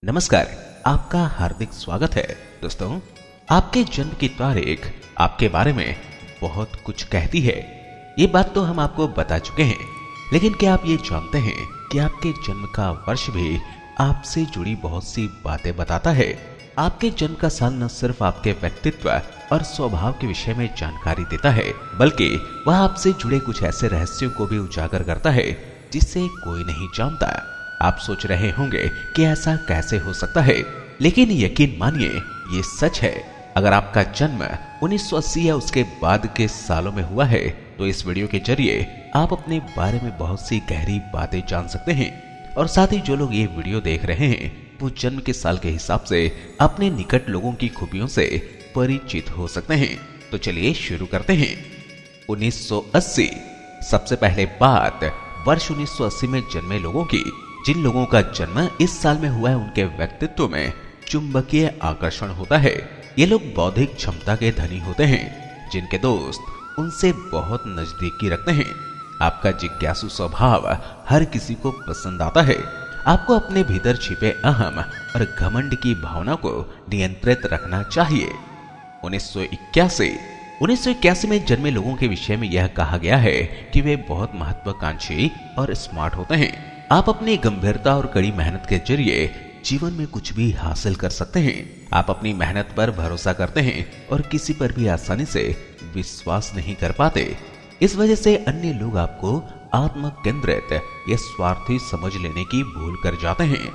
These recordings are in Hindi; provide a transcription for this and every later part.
नमस्कार। आपका हार्दिक स्वागत है। दोस्तों, आपके जन्म की तारीख आपके बारे में बहुत कुछ कहती है। ये बात तो हम आपको बता चुके हैं, लेकिन क्या आप ये जानते हैं कि आपके जन्म का वर्ष भी आपसे जुड़ी बहुत सी बातें बताता है। आपके जन्म का साल न सिर्फ आपके व्यक्तित्व और स्वभाव के विषय में जानकारी देता है, बल्कि वह आपसे जुड़े कुछ ऐसे रहस्यों को भी उजागर करता है जिसे कोई नहीं जानता। आप सोच रहे होंगे कि ऐसा कैसे हो सकता है, लेकिन यकीन मानिए ये सच है। अगर आपका जन्म 1980 या उसके बाद के सालों में हुआ है तो इस वीडियो के जरिए आप अपने बारे में बहुत सी गहरी बातें जान सकते हैं, और साथ ही जो लोग ये वीडियो देख रहे हैं वो जन्म के साल के हिसाब से अपने निकट लोगों की खूबियों से परिचित हो सकते हैं। तो चलिए शुरू करते हैं। 1980। सबसे पहले बात वर्ष 1980 में जन्मे लोगों की। जिन लोगों का जन्म इस साल में हुआ है उनके व्यक्तित्व में चुंबकीय आकर्षण होता है। ये लोग बौद्धिक क्षमता के धनी होते हैं, जिनके दोस्त उनसे बहुत नजदीकी रखते हैं। आपका जिज्ञासु स्वभाव हर किसी को पसंद आता है। आपको अपने भीतर छिपे अहम और घमंड की भावना को नियंत्रित रखना चाहिए। 1981 में जन्मे लोगों के विषय में यह कहा गया है कि वे बहुत महत्वाकांक्षी और स्मार्ट होते हैं। आप अपनी गंभीरता और कड़ी मेहनत के जरिए जीवन में कुछ भी हासिल कर सकते हैं। आप अपनी मेहनत पर भरोसा करते हैं और किसी पर भी आसानी से विश्वास नहीं कर पाते। इस वजह से अन्य लोग आपको आत्म केंद्रित या स्वार्थी समझ लेने की भूल कर जाते हैं।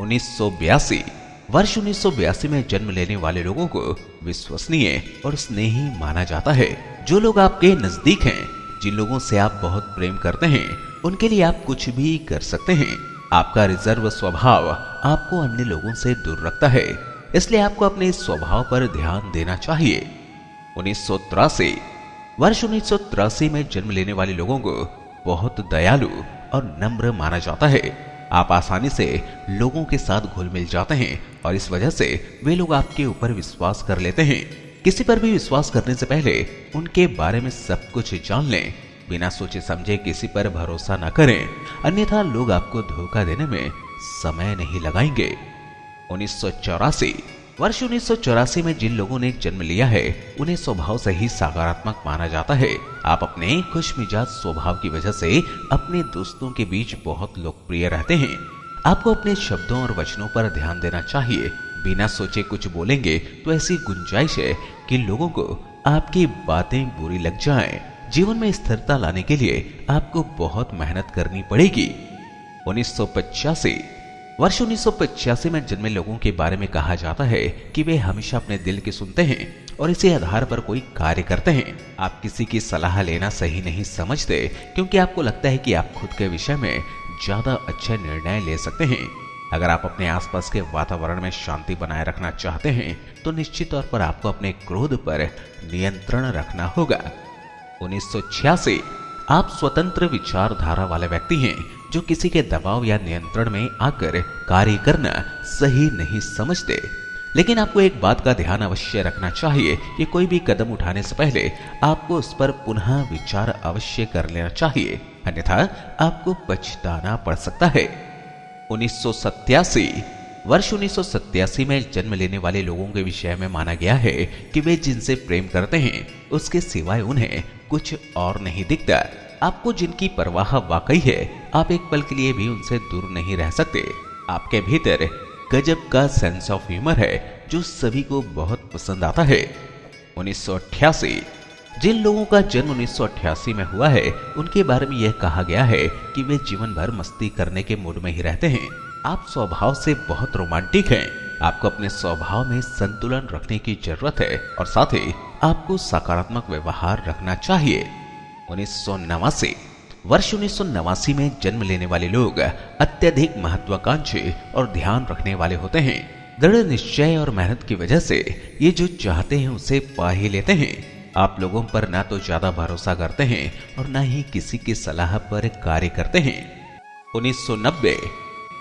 1982। वर्ष 1982 में जन्म लेने वाले लोगों को विश्वसनीय और स्नेही माना जाता है। जो लोग आपके नजदीक हैं, जिन लोगों से आप बहुत प्रेम करते हैं, उनके लिए आप कुछ भी कर सकते हैं। आपका रिजर्व स्वभाव आपको अन्य लोगों से दूर रखता है, इसलिए आपको अपने स्वभाव पर ध्यान देना चाहिए। 1983। वर्ष 1983 में जन्म लेने वाले लोगों को बहुत दयालु और नम्र माना जाता है। आप आसानी से लोगों के साथ घुल मिल जाते हैं और इस वजह से वे लोग आपके ऊपर विश्वास कर लेते हैं। किसी पर भी विश्वास करने से पहले उनके बारे में सब कुछ जान लें। बिना सोचे समझे किसी पर भरोसा न करें, अन्यथा लोग आपको धोखा देने में समय नहीं लगाएंगे। 1984। वर्ष 1984 में जिन लोगों ने जन्म लिया है उन्हें स्वभाव से ही सकारात्मक माना जाता है। आप अपने खुशमिजाज स्वभाव की वजह से अपने दोस्तों के बीच बहुत लोकप्रिय रहते हैं। आपको अपने शब्दों और वचनों पर ध्यान देना चाहिए। बिना सोचे कुछ बोलेंगे तो ऐसी गुंजाइश है कि लोगों को आपकी बातें बुरी लग जाएं। जीवन में स्थिरता लाने के लिए आपको बहुत मेहनत करनी पड़ेगी। 1985। वर्ष 1985 में जन्मे लोगों के बारे में कहा जाता है कि वे हमेशा अपने दिल की सुनते हैं और इसी आधार पर कोई कार्य करते हैं। आप किसी की सलाह लेना सही नहीं समझते, क्योंकि आपको लगता है कि आप खुद के विषय में ज्यादा अच्छे निर्णय ले सकते हैं। अगर आप अपने आसपास के वातावरण में शांति बनाए रखना चाहते हैं तो निश्चित तौर पर आपको अपने क्रोध पर नियंत्रण रखना होगा। 1986। आप स्वतंत्र विचारधारा वाले व्यक्ति हैं जो किसी के दबाव या नियंत्रण में आकर कार्य करना सही नहीं समझते। लेकिन आपको एक बात का ध्यान अवश्य रखना चाहिए कि कोई भी कदम उठाने से पहले आपको उस पर पुनः विचार अवश्य कर लेना चाहिए, अन्यथा आपको पछताना पड़ सकता है। 1987। वर्ष 1987 में जन्म लेने वाले लोगों के विषय में माना गया है कि वे जिनसे प्रेम करते हैं उसके सिवाय उन्हें कुछ और नहीं दिखता। आपको जिनकी परवाह वाकई है, आप एक पल के लिए भी उनसे दूर नहीं रह सकते। आपके भीतर गजब का सेंस ऑफ ह्यूमर है जो सभी को बहुत पसंद आता है। 1988। जिन लोगों का जन्म 1988 में हुआ है उनके बारे में यह कहा गया है कि वे जीवन भर मस्ती करने के मूड में ही रहते हैं। आप स्वभाव से बहुत रोमांटिक हैं। आपको अपने स्वभाव में संतुलन रखने की जरूरत है और साथ ही आपको सकारात्मक व्यवहार रखना चाहिए। 1989। वर्ष 1989 में जन्म लेने वाले लोग अत्यधिक महत्वाकांक्षी और ध्यान रखने वाले होते हैं। दृढ़ निश्चय और मेहनत की वजह से ये जो चाहते हैं उसे पा ही लेते हैं। आप लोगों पर ना तो ज्यादा भरोसा करते हैं और ना ही किसी की सलाह पर कार्य करते हैं। 1990।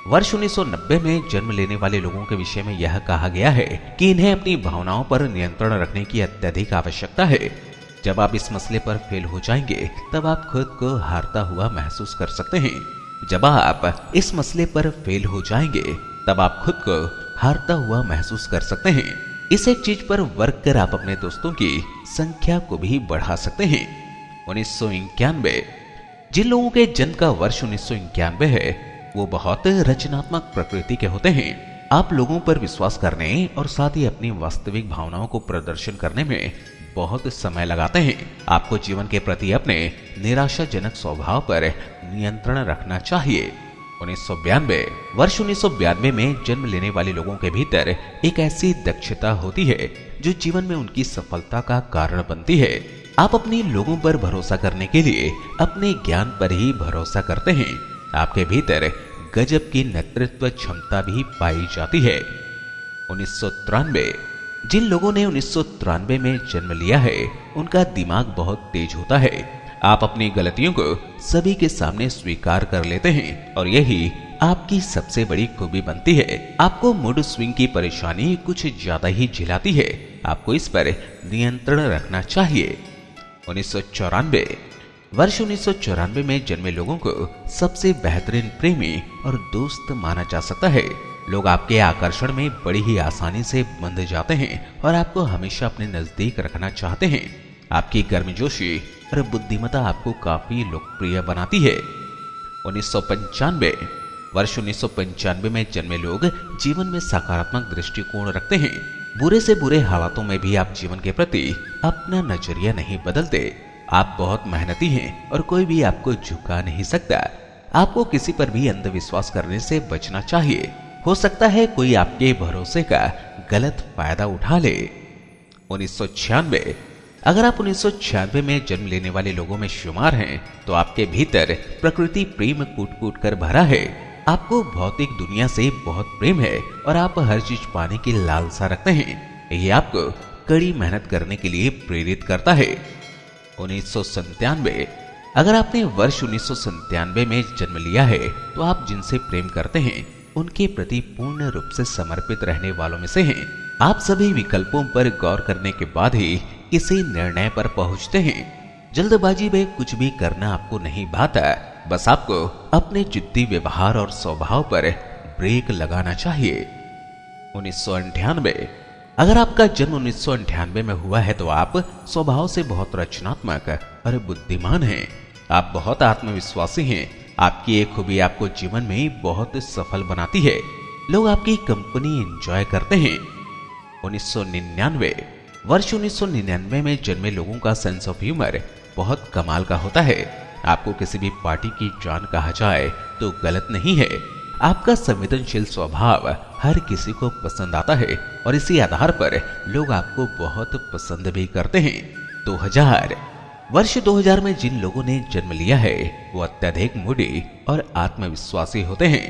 वर्ष 1990 में जन्म लेने वाले लोगों के विषय में यह कहा गया है कि इन्हें अपनी भावनाओं पर नियंत्रण रखने की अत्यधिक आवश्यकता है। जब आप इस मसले पर फेल हो जाएंगे तब आप खुद को हारता हुआ महसूस कर सकते हैं। जब आप इस मसले पर फेल हो जाएंगे तब आप खुद को हारता हुआ महसूस कर सकते हैं। इस एक चीज पर वर्क कर आप अपने दोस्तों की संख्या को भी बढ़ा सकते हैं। 1991। जिन लोगों के जन्म का वर्ष 1991 है वो बहुत रचनात्मक प्रकृति के होते हैं। आप लोगों पर विश्वास करने और साथ ही अपनी वास्तविक भावनाओं को प्रदर्शन करने में बहुत समय लगाते हैं। आपको जीवन के प्रति अपने निराशाजनक स्वभाव पर नियंत्रण रखना चाहिए। 1992। वर्ष 1992 में जन्म लेने वाले लोगों के भीतर एक ऐसी दक्षता होती है जो जीवन में उनकी सफलता का कारण बनती है। आप अपने लोगों पर भरोसा करने के लिए अपने ज्ञान पर ही भरोसा करते हैं। आपके भीतर गजब की नेतृत्व क्षमता भी पाई जाती है। 1993। जिन लोगों ने 1993 में जन्म लिया है उनका दिमाग बहुत तेज होता है। आप अपनी गलतियों को सभी के सामने स्वीकार कर लेते हैं और यही आपकी सबसे बड़ी खूबी बनती है। आपको मूड स्विंग की परेशानी कुछ ज्यादा ही झिलाती है। आपको इस पर नियंत्रण रखना चाहिए। 1994। वर्ष 1994 में जन्मे लोगों को सबसे बेहतरीन प्रेमी और दोस्त माना जा सकता है। लोग आपके आकर्षण में बड़ी ही आसानी से बंध जाते हैं और आपको हमेशा अपने नजदीक रखना चाहते हैं। आपकी गर्मजोशी और बुद्धिमत्ता आपको काफी लोकप्रिय बनाती है। 1995। वर्ष 1995 में जन्मे लोग जीवन में सकारात्मक दृष्टिकोण रखते हैं। बुरे से बुरे हालातों में भी आप जीवन के प्रति अपना नजरिया नहीं बदलते। आप बहुत मेहनती हैं और कोई भी आपको झुका नहीं सकता। आपको किसी पर भी अंधविश्वास करने से बचना चाहिए। हो सकता है कोई आपके भरोसे का गलत फायदा उठा ले। 1996। अगर आप 1996 में जन्म लेने वाले लोगों में शुमार हैं तो आपके भीतर प्रकृति प्रेम कूट कूट कर भरा है। आपको भौतिक दुनिया से बहुत प्रेम है और आप हर चीज पाने की लालसा रखते हैं। ये आपको कड़ी मेहनत करने के लिए प्रेरित करता है। 1997। अगर आपने वर्ष 1997 में जन्म लिया है तो आप जिनसे प्रेम करते हैं उनके प्रति पूर्ण रूप से समर्पित रहने वालों में से हैं। आप सभी विकल्पों पर गौर करने के बाद ही किसी निर्णय पर पहुंचते हैं। जल्दबाजी में कुछ भी करना आपको नहीं भाता। बस आपको अपने जिद्दी व्यवहार और स्वभाव पर ब्रेक लगाना चाहिए। 1998। अगर आपका जन्म 1998 में हुआ है तो आप स्वभाव से बहुत रचनात्मक और बुद्धिमान हैं। आप बहुत आत्मविश्वासी हैं। आपकी एक खूबी आपको जीवन में बहुत सफल बनाती है। लोग आपकी कंपनी एंजॉय करते हैं। 1999। वर्ष 1999 में जन्मे लोगों का सेंस ऑफ ह्यूमर बहुत कमाल का होता है। आपको किसी भी पार्टी की जान कहा जाए तो गलत नहीं है। आपका संवेदनशील स्वभाव हर किसी को पसंद आता है और इसी आधार पर लोग आपको बहुत पसंद भी करते हैं। 2000। वर्ष 2000 में जिन लोगों ने जन्म लिया है वो अत्यधिक मूडी और आत्मविश्वासी होते हैं।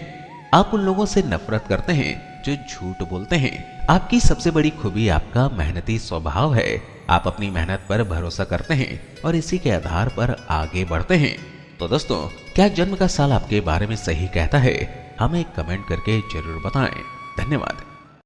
आप उन लोगों से नफरत करते हैं जो झूठ बोलते हैं। आपकी सबसे बड़ी खूबी आपका मेहनती स्वभाव है। आप अपनी मेहनत पर भरोसा करते हैं और इसी के आधार पर आगे बढ़ते हैं। तो दोस्तों, क्या जन्म का साल आपके बारे में सही कहता है? हमें कमेंट करके जरूर बताएं। धन्यवाद।